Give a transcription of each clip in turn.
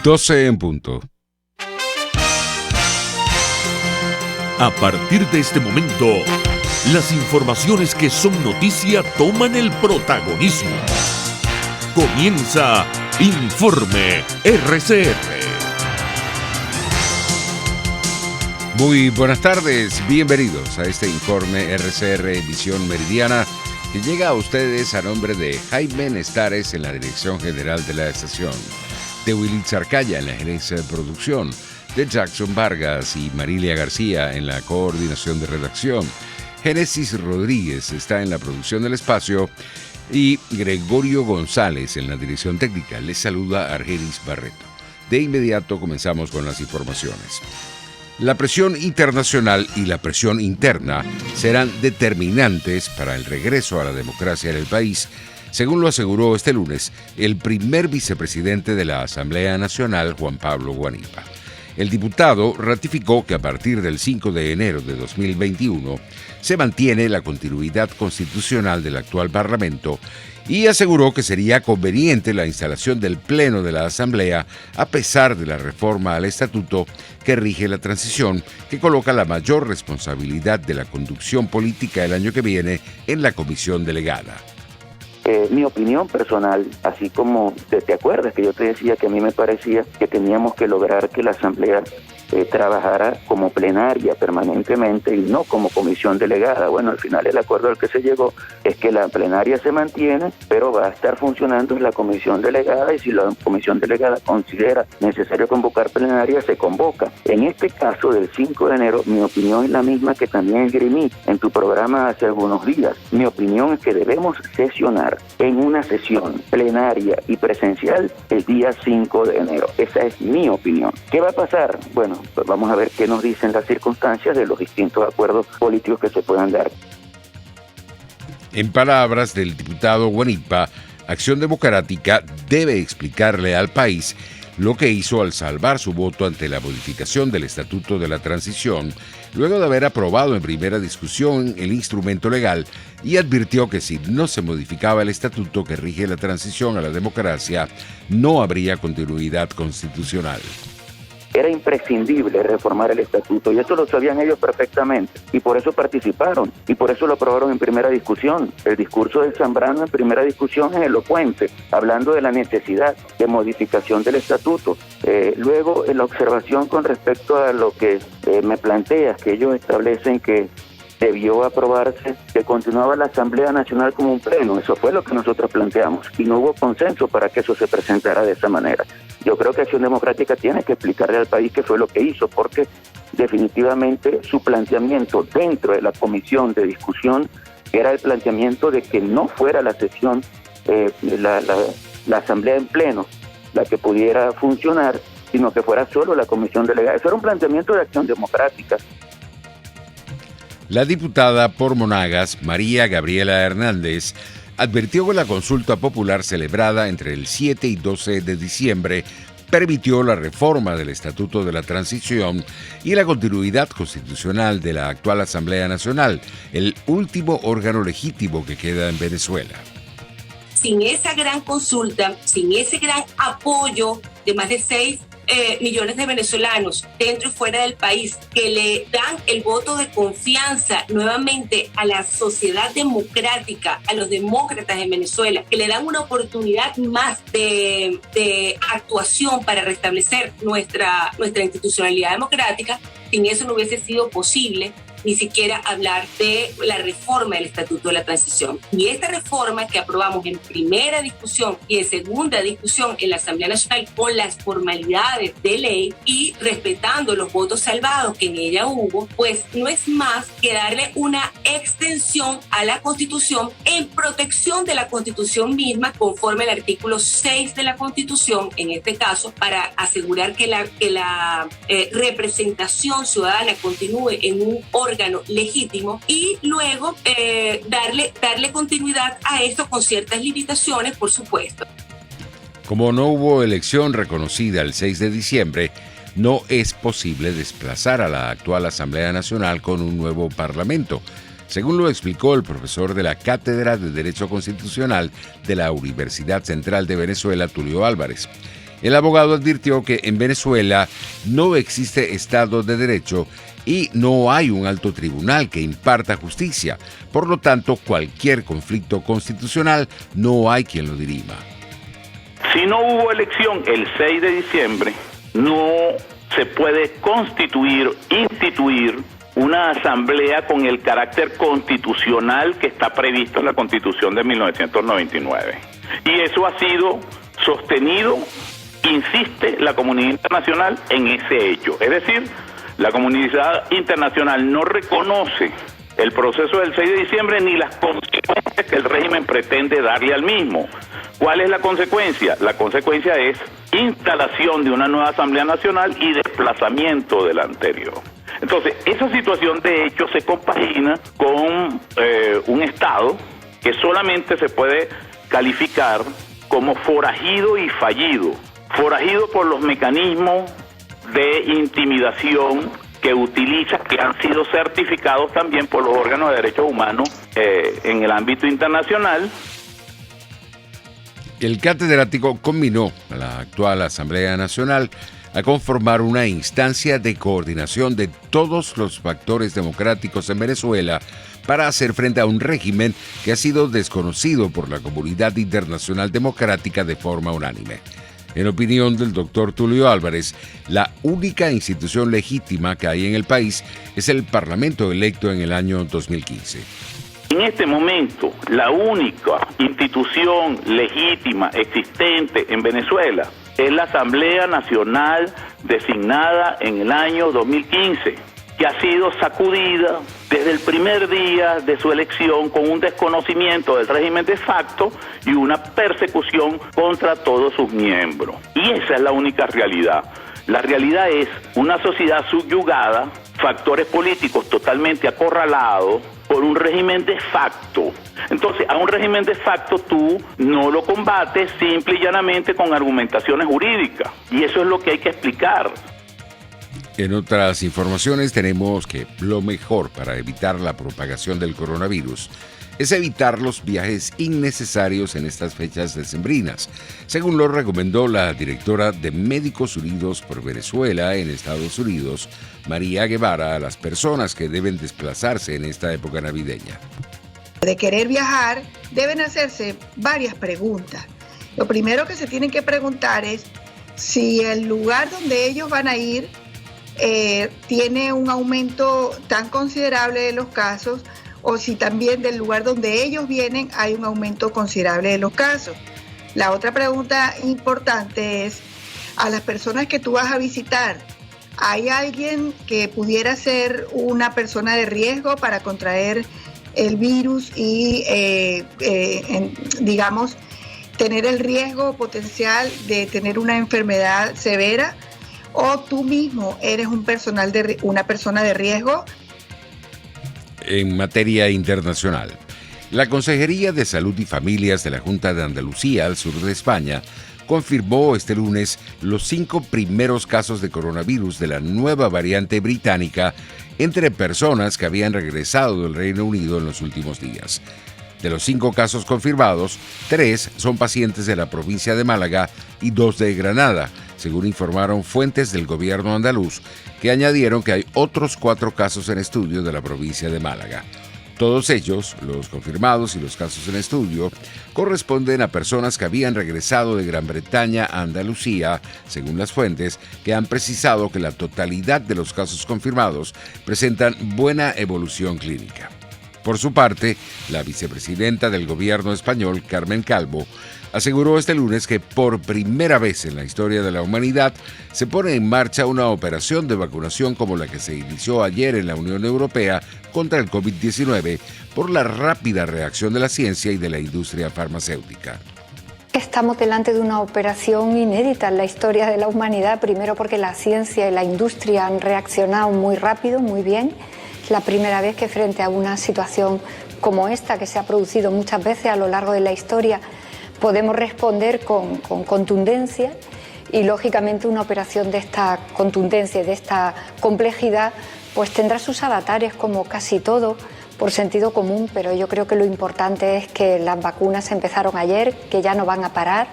12 en punto. A partir de este momento, las informaciones que son noticia toman el protagonismo. Comienza Informe RCR. Muy buenas tardes, bienvenidos a este Informe RCR Edición Meridiana que llega a ustedes a nombre de Jaime Nestares en la dirección general de la estación, de Willy Arcaya en la gerencia de producción, de Jackson Vargas y Marilia García en la coordinación de redacción. Génesis Rodríguez está en la producción del espacio y Gregorio González en la dirección técnica. Les saluda Argenis Barreto. De inmediato comenzamos con las informaciones. La presión internacional y la presión interna serán determinantes para el regreso a la democracia en el país, según lo aseguró este lunes el primer vicepresidente de la Asamblea Nacional, Juan Pablo Guanipa. El diputado ratificó que a partir del 5 de enero de 2021 se mantiene la continuidad constitucional del actual Parlamento y aseguró que sería conveniente la instalación del Pleno de la Asamblea a pesar de la reforma al estatuto que rige la transición, que coloca la mayor responsabilidad de la conducción política el año que viene en la comisión delegada. Mi opinión personal, así como te acuerdas que yo te decía que a mí me parecía que teníamos que lograr que la Asamblea trabajara como plenaria permanentemente y no como comisión delegada. Bueno, al final el acuerdo al que se llegó es que la plenaria se mantiene, pero va a estar funcionando la comisión delegada, y si la comisión delegada considera necesario convocar plenaria, se convoca. En este caso del 5 de enero, mi opinión es la misma que también esgrimí en tu programa hace algunos días. Mi opinión es que debemos sesionar en una sesión plenaria y presencial el día 5 de enero. Esa es mi opinión. ¿Qué va a pasar? Bueno, pues vamos a ver qué nos dicen las circunstancias de los distintos acuerdos políticos que se puedan dar. En palabras del diputado Guanipa, Acción Democrática debe explicarle al país lo que hizo al salvar su voto ante la modificación del Estatuto de la Transición, luego de haber aprobado en primera discusión el instrumento legal, y advirtió que si no se modificaba el estatuto que rige la transición a la democracia, no habría continuidad constitucional. Era imprescindible reformar el estatuto, y eso lo sabían ellos perfectamente, y por eso participaron, y por eso lo aprobaron en primera discusión. El discurso de Zambrano en primera discusión es elocuente, hablando de la necesidad de modificación del estatuto. Luego, en la observación con respecto a lo que me planteas, que ellos establecen que debió aprobarse, que continuaba la Asamblea Nacional como un pleno. Eso fue lo que nosotros planteamos, y no hubo consenso para que eso se presentara de esa manera. Yo creo que Acción Democrática tiene que explicarle al país qué fue lo que hizo, porque definitivamente su planteamiento dentro de la comisión de discusión era el planteamiento de que no fuera la sesión, la Asamblea en pleno la que pudiera funcionar, sino que fuera solo la comisión delegada. Eso era un planteamiento de Acción Democrática. La diputada por Monagas, María Gabriela Hernández, advirtió que la consulta popular celebrada entre el 7 y 12 de diciembre permitió la reforma del Estatuto de la Transición y la continuidad constitucional de la actual Asamblea Nacional, el último órgano legítimo que queda en Venezuela. Sin esa gran consulta, sin ese gran apoyo de más de 6 millones de venezolanos dentro y fuera del país que le dan el voto de confianza nuevamente a la sociedad democrática, a los demócratas en Venezuela, que le dan una oportunidad más de actuación para restablecer nuestra institucionalidad democrática. Sin eso no hubiese sido posible ni siquiera hablar de la reforma del Estatuto de la Transición. Y esta reforma que aprobamos en primera discusión y en segunda discusión en la Asamblea Nacional con las formalidades de ley y respetando los votos salvados que en ella hubo, pues no es más que darle una extensión a la Constitución en protección de la Constitución misma, conforme al artículo 6 de la Constitución, en este caso, para asegurar que la representación ciudadana continúe en un órgano legítimo, y luego darle continuidad a esto con ciertas limitaciones, por supuesto. Como no hubo elección reconocida el 6 de diciembre, no es posible desplazar a la actual Asamblea Nacional con un nuevo Parlamento, según lo explicó el profesor de la Cátedra de Derecho Constitucional de la Universidad Central de Venezuela, Tulio Álvarez. El abogado advirtió que en Venezuela no existe Estado de Derecho y no hay un alto tribunal que imparta justicia. Por lo tanto, cualquier conflicto constitucional no hay quien lo dirima. Si no hubo elección el 6 de diciembre, no se puede instituir una asamblea con el carácter constitucional que está previsto en la Constitución de 1999. Y eso ha sido sostenido, insiste la comunidad internacional en ese hecho. Es decir, la comunidad internacional no reconoce el proceso del 6 de diciembre ni las consecuencias que el régimen pretende darle al mismo. ¿Cuál es la consecuencia? La consecuencia es instalación de una nueva Asamblea Nacional y desplazamiento de la anterior. Entonces, esa situación de hecho se compagina con un Estado que solamente se puede calificar como forajido y fallido. Forajido por los mecanismos de intimidación que utiliza, que han sido certificados también por los órganos de derechos humanos en el ámbito internacional. El catedrático conminó a la actual Asamblea Nacional a conformar una instancia de coordinación de todos los factores democráticos en Venezuela para hacer frente a un régimen que ha sido desconocido por la comunidad internacional democrática de forma unánime. En opinión del doctor Tulio Álvarez, la única institución legítima que hay en el país es el Parlamento electo en el año 2015. En este momento, la única institución legítima existente en Venezuela es la Asamblea Nacional designada en el año 2015, que ha sido sacudida desde el primer día de su elección con un desconocimiento del régimen de facto y una persecución contra todos sus miembros. Y esa es la única realidad. La realidad es una sociedad subyugada, factores políticos totalmente acorralados por un régimen de facto. Entonces, a un régimen de facto tú no lo combates simple y llanamente con argumentaciones jurídicas. Y eso es lo que hay que explicar. En otras informaciones tenemos que lo mejor para evitar la propagación del coronavirus es evitar los viajes innecesarios en estas fechas decembrinas, según lo recomendó la directora de Médicos Unidos por Venezuela en Estados Unidos, María Guevara, a las personas que deben desplazarse en esta época navideña. De querer viajar, deben hacerse varias preguntas. Lo primero que se tienen que preguntar es si el lugar donde ellos van a ir tiene un aumento tan considerable de los casos, o si también del lugar donde ellos vienen hay un aumento considerable de los casos. La otra pregunta importante es, a las personas que tú vas a visitar, ¿hay alguien que pudiera ser una persona de riesgo para contraer el virus y, digamos, tener el riesgo potencial de tener una enfermedad severa? ¿O tú mismo eres una persona de riesgo? En materia internacional, la Consejería de Salud y Familias de la Junta de Andalucía, al sur de España, confirmó este lunes los 5 primeros casos de coronavirus de la nueva variante británica entre personas que habían regresado del Reino Unido en los últimos días. De los 5 casos confirmados, 3 son pacientes de la provincia de Málaga y 2 de Granada, según informaron fuentes del gobierno andaluz, que añadieron que hay otros 4 casos en estudio de la provincia de Málaga. Todos ellos, los confirmados y los casos en estudio, corresponden a personas que habían regresado de Gran Bretaña a Andalucía, según las fuentes, que han precisado que la totalidad de los casos confirmados presentan buena evolución clínica. Por su parte, la vicepresidenta del gobierno español, Carmen Calvo, aseguró este lunes que por primera vez en la historia de la humanidad se pone en marcha una operación de vacunación como la que se inició ayer en la Unión Europea contra el COVID-19 por la rápida reacción de la ciencia y de la industria farmacéutica. Estamos delante de una operación inédita en la historia de la humanidad, primero porque la ciencia y la industria han reaccionado muy rápido, muy bien. Es la primera vez que frente a una situación como esta, que se ha producido muchas veces a lo largo de la historia, podemos responder con contundencia, y lógicamente una operación de esta contundencia y de esta complejidad pues tendrá sus avatares, como casi todo, por sentido común, pero yo creo que lo importante es que las vacunas empezaron ayer, que ya no van a parar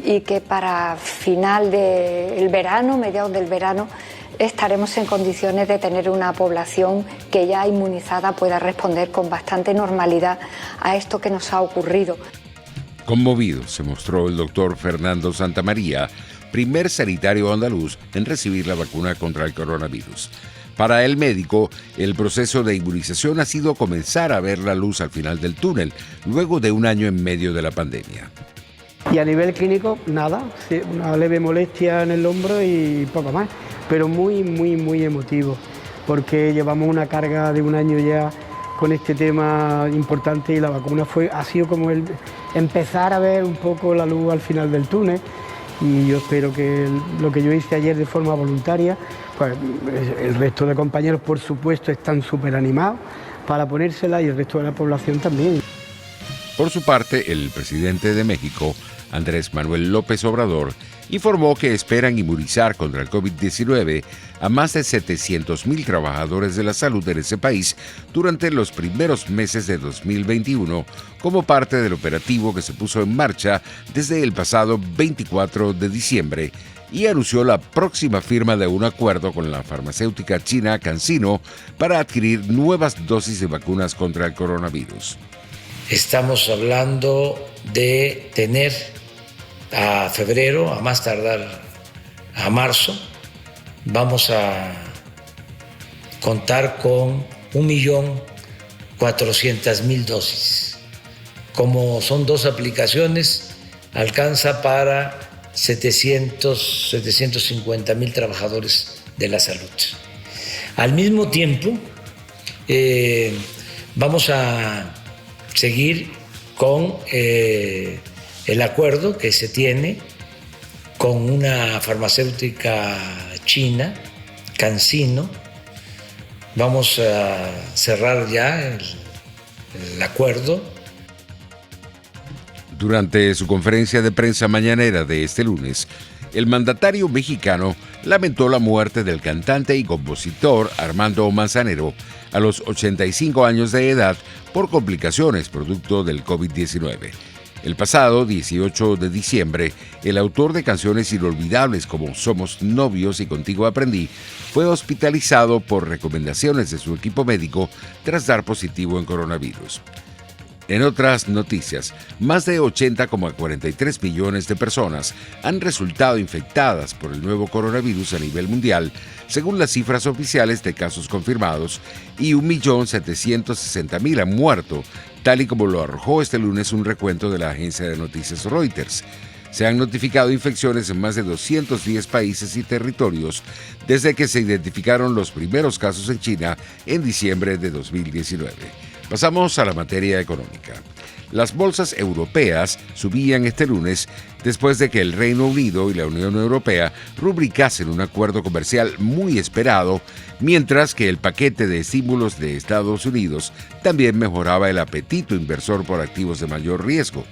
y que para final del verano, mediados del verano, estaremos en condiciones de tener una población que ya inmunizada pueda responder con bastante normalidad a esto que nos ha ocurrido. Conmovido se mostró el doctor Fernando Santamaría, primer sanitario andaluz en recibir la vacuna contra el coronavirus. Para el médico, el proceso de inmunización ha sido comenzar a ver la luz al final del túnel, luego de un año en medio de la pandemia. Y a nivel clínico, nada, una leve molestia en el hombro y poco más, pero muy emotivo, porque llevamos una carga de un año ya con este tema importante y la vacuna ha sido como el empezar a ver un poco la luz al final del túnel. Y yo espero que lo que yo hice ayer de forma voluntaria, pues el resto de compañeros por supuesto están súper animados para ponérsela y el resto de la población también. Por su parte, el presidente de México, Andrés Manuel López Obrador, informó que esperan inmunizar contra el COVID-19 a más de 700,000 trabajadores de la salud en ese país durante los primeros meses de 2021 como parte del operativo que se puso en marcha desde el pasado 24 de diciembre y anunció la próxima firma de un acuerdo con la farmacéutica china CanSino para adquirir nuevas dosis de vacunas contra el coronavirus. Estamos hablando de tener a febrero, a más tardar a marzo, vamos a contar con 1.400.000 dosis. Como son 2 aplicaciones, alcanza para 750.000 trabajadores de la salud. Al mismo tiempo, vamos a seguir con el acuerdo que se tiene con una farmacéutica china, CanSino. Vamos a cerrar ya el acuerdo. Durante su conferencia de prensa mañanera de este lunes, el mandatario mexicano lamentó la muerte del cantante y compositor Armando Manzanero a los 85 años de edad por complicaciones producto del COVID-19. El pasado 18 de diciembre, el autor de canciones inolvidables como Somos Novios y Contigo Aprendí fue hospitalizado por recomendaciones de su equipo médico tras dar positivo en coronavirus. En otras noticias, más de 80,43 millones de personas han resultado infectadas por el nuevo coronavirus a nivel mundial, según las cifras oficiales de casos confirmados, y 1.760.000 han muerto, tal y como lo arrojó este lunes un recuento de la agencia de noticias Reuters. Se han notificado infecciones en más de 210 países y territorios desde que se identificaron los primeros casos en China en diciembre de 2019. Pasamos a la materia económica. Las bolsas europeas subían este lunes después de que el Reino Unido y la Unión Europea rubricasen un acuerdo comercial muy esperado, mientras que el paquete de estímulos de Estados Unidos también mejoraba el apetito inversor por activos de mayor riesgo.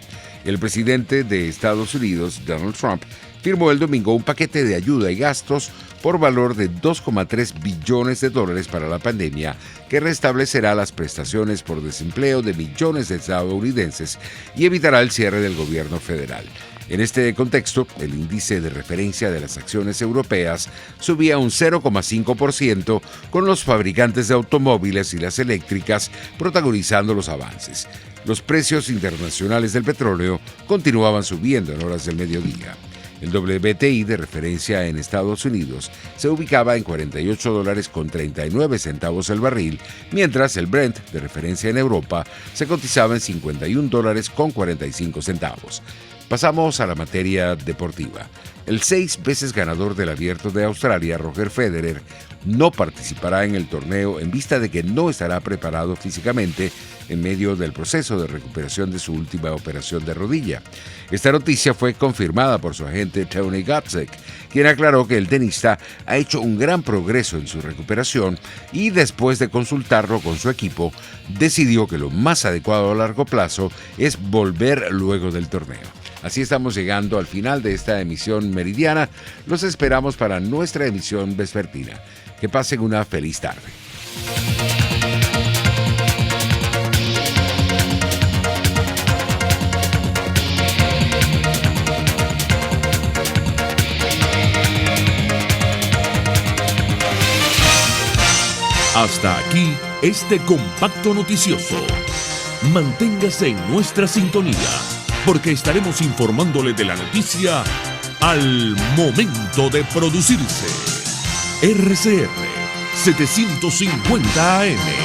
El presidente de Estados Unidos, Donald Trump, firmó el domingo un paquete de ayuda y gastos por valor de $2,3 billones para la pandemia, que restablecerá las prestaciones por desempleo de millones de estadounidenses y evitará el cierre del gobierno federal. En este contexto, el índice de referencia de las acciones europeas subía un 0,5%, con los fabricantes de automóviles y las eléctricas protagonizando los avances. Los precios internacionales del petróleo continuaban subiendo en horas del mediodía. El WTI de referencia en Estados Unidos se ubicaba en $48.39 el barril, mientras el Brent de referencia en Europa se cotizaba en $51.45. Pasamos a la materia deportiva. El 6 veces ganador del Abierto de Australia, Roger Federer, no participará en el torneo en vista de que no estará preparado físicamente en medio del proceso de recuperación de su última operación de rodilla. Esta noticia fue confirmada por su agente Tony Godsick, quien aclaró que el tenista ha hecho un gran progreso en su recuperación y después de consultarlo con su equipo, decidió que lo más adecuado a largo plazo es volver luego del torneo. Así estamos llegando al final de esta emisión meridiana. Los esperamos para nuestra emisión vespertina. Que pasen una feliz tarde. Hasta aquí este compacto noticioso. Manténgase en nuestra sintonía, porque estaremos informándole de la noticia al momento de producirse. RCR 750 AM.